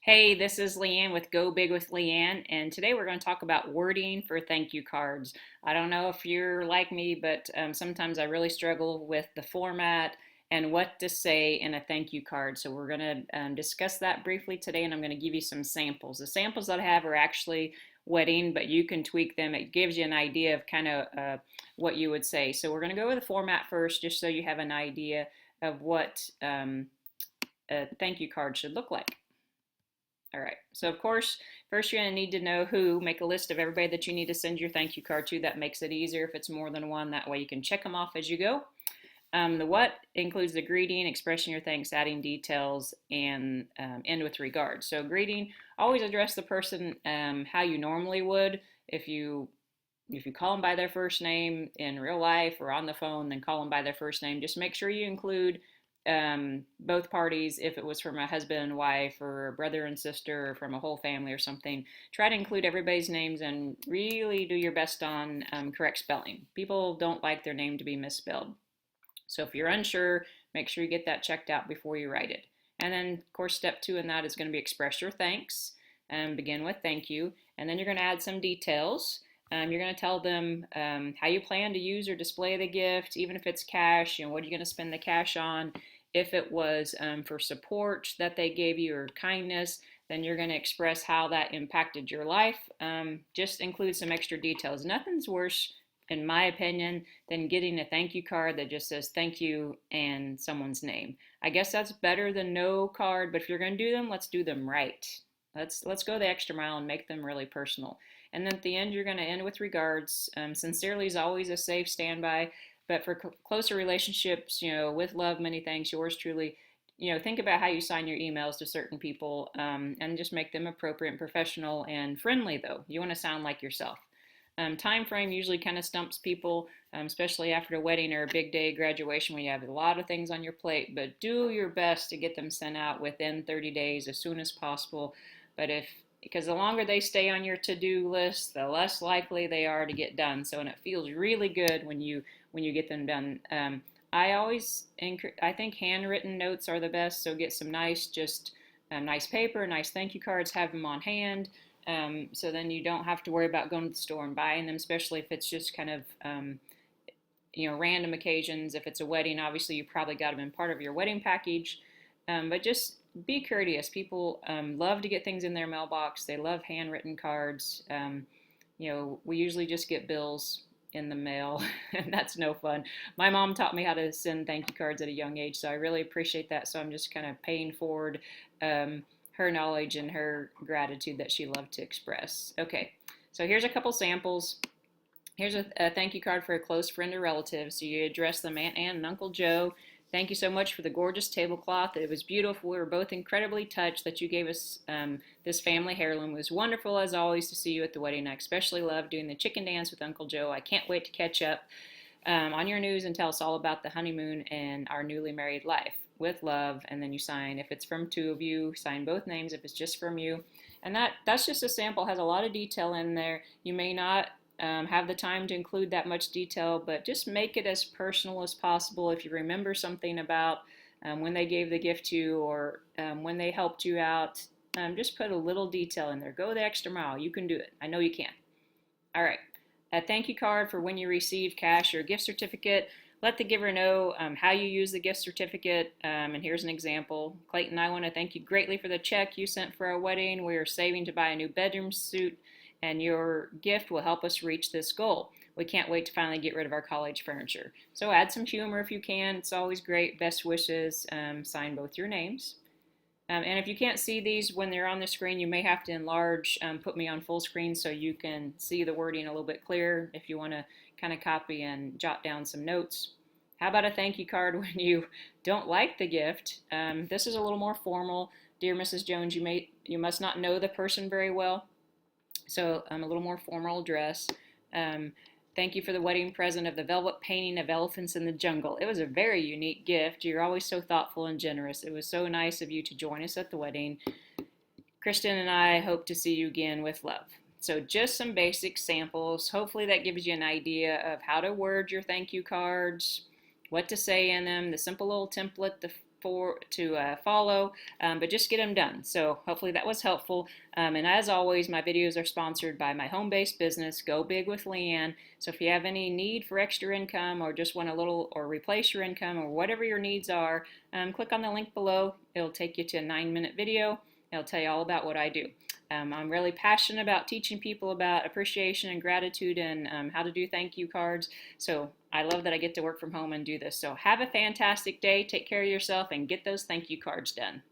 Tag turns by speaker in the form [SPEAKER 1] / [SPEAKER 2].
[SPEAKER 1] Hey, this is Leanne with Go Big with Leanne, and today we're going to talk about wording for thank you cards. I don't know if you're like me, but sometimes I really struggle with the format and what to say in a thank you card. So we're going to discuss that briefly today, and I'm going to give you some samples. The samples that I have are actually wedding, but you can tweak them. It gives you an idea of kind of what you would say. So we're going to go with the format first, just so you have an idea of what a thank you card should look like. All right. So, of course, first you're going to need to know who, make a list of everybody that you need to send your thank you card to. That makes it easier if it's more than one. That way you can check them off as you go. The what includes the greeting, expressing your thanks, adding details, and end with regards. So, greeting, always address the person how you normally would. If you call them by their first name in real life or on the phone, then call them by their first name. Just make sure you include both parties. If it was from a husband and wife or a brother and sister or from a whole family or something, try to include everybody's names and really do your best on correct spelling. People don't like their name to be misspelled. So if you're unsure, make sure you get that checked out before you write it. And then, of course, step two in that is going to be express your thanks and begin with thank you. And then you're going to add some details. You're going to tell them how you plan to use or display the gift, even if it's cash, what are you going to spend the cash on? If it was for support that they gave you or kindness, then you're going to express how that impacted your life. Just include some extra details. Nothing's worse, in my opinion, than getting a thank you card that just says thank you and someone's name. I guess that's better than no card, but if you're going to do them, let's do them right. Let's go the extra mile and make them really personal. And then at the end, you're going to end with regards. Sincerely is always a safe standby, but for closer relationships, with love, many thanks, yours truly. Think about how you sign your emails to certain people, and just make them appropriate and professional and friendly. Though you want to sound like yourself. Time frame usually kind of stumps people, especially after a wedding or a big day, graduation, when you have a lot of things on your plate. But do your best to get them sent out within 30 days as soon as possible. But because the longer they stay on your to-do list, the less likely they are to get done. So, and it feels really good when you get them done. I think handwritten notes are the best. So get some nice paper, nice thank you cards, have them on hand. So then you don't have to worry about going to the store and buying them, especially if it's just kind of random occasions. If it's a wedding, obviously you probably got them in part of your wedding package. But just be courteous. People love to get things in their mailbox. They love handwritten cards. We usually just get bills in the mail, and that's no fun. My mom taught me how to send thank you cards at a young age, so I really appreciate that. So I'm just kind of paying forward her knowledge and her gratitude that she loved to express. Okay, so here's a couple samples. Here's a thank you card for a close friend or relative. So you address them Aunt Ann and Uncle Joe. Thank you so much for the gorgeous tablecloth. It was beautiful. We were both incredibly touched that you gave us this family heirloom. It was wonderful as always to see you at the wedding. I especially loved doing the chicken dance with Uncle Joe. I can't wait to catch up on your news and tell us all about the honeymoon and our newly married life. With love, and then you sign. If it's from two of you, sign both names. If it's just from you, and that's just a sample. Has a lot of detail in there. You may not have the time to include that much detail, but just make it as personal as possible. If you remember something about when they gave the gift to you or when they helped you out, just put a little detail in there. Go the extra mile. You can do it. I know you can. All right. A thank you card for when you receive cash or gift certificate. Let the giver know how you use the gift certificate. And here's an example. Clayton, I want to thank you greatly for the check you sent for our wedding. We are saving to buy a new bedroom suite, and your gift will help us reach this goal. We can't wait to finally get rid of our college furniture. So add some humor if you can. It's always great. Best wishes. Sign both your names. And if you can't see these when they're on the screen, you may have to enlarge, put me on full screen so you can see the wording a little bit clearer if you want to kind of copy and jot down some notes. How about a thank you card when you don't like the gift? This is a little more formal. Dear Mrs. Jones, you must not know the person very well, so a little more formal address. Thank you for the wedding present of the velvet painting of elephants in the jungle. It was a very unique gift. You're always so thoughtful and generous. It was so nice of you to join us at the wedding. Kristen and I hope to see you again with love. So just some basic samples. Hopefully that gives you an idea of how to word your thank you cards, what to say in them, the simple little template, follow, but just get them done. So hopefully that was helpful. And as always, my videos are sponsored by my home-based business, Go Big with Leanne. So if you have any need for extra income or just want a little or replace your income or whatever your needs are, click on the link below. It'll take you to a 9-minute video. It'll tell you all about what I do. I'm really passionate about teaching people about appreciation and gratitude and how to do thank you cards. So I love that I get to work from home and do this. So have a fantastic day. Take care of yourself and get those thank you cards done.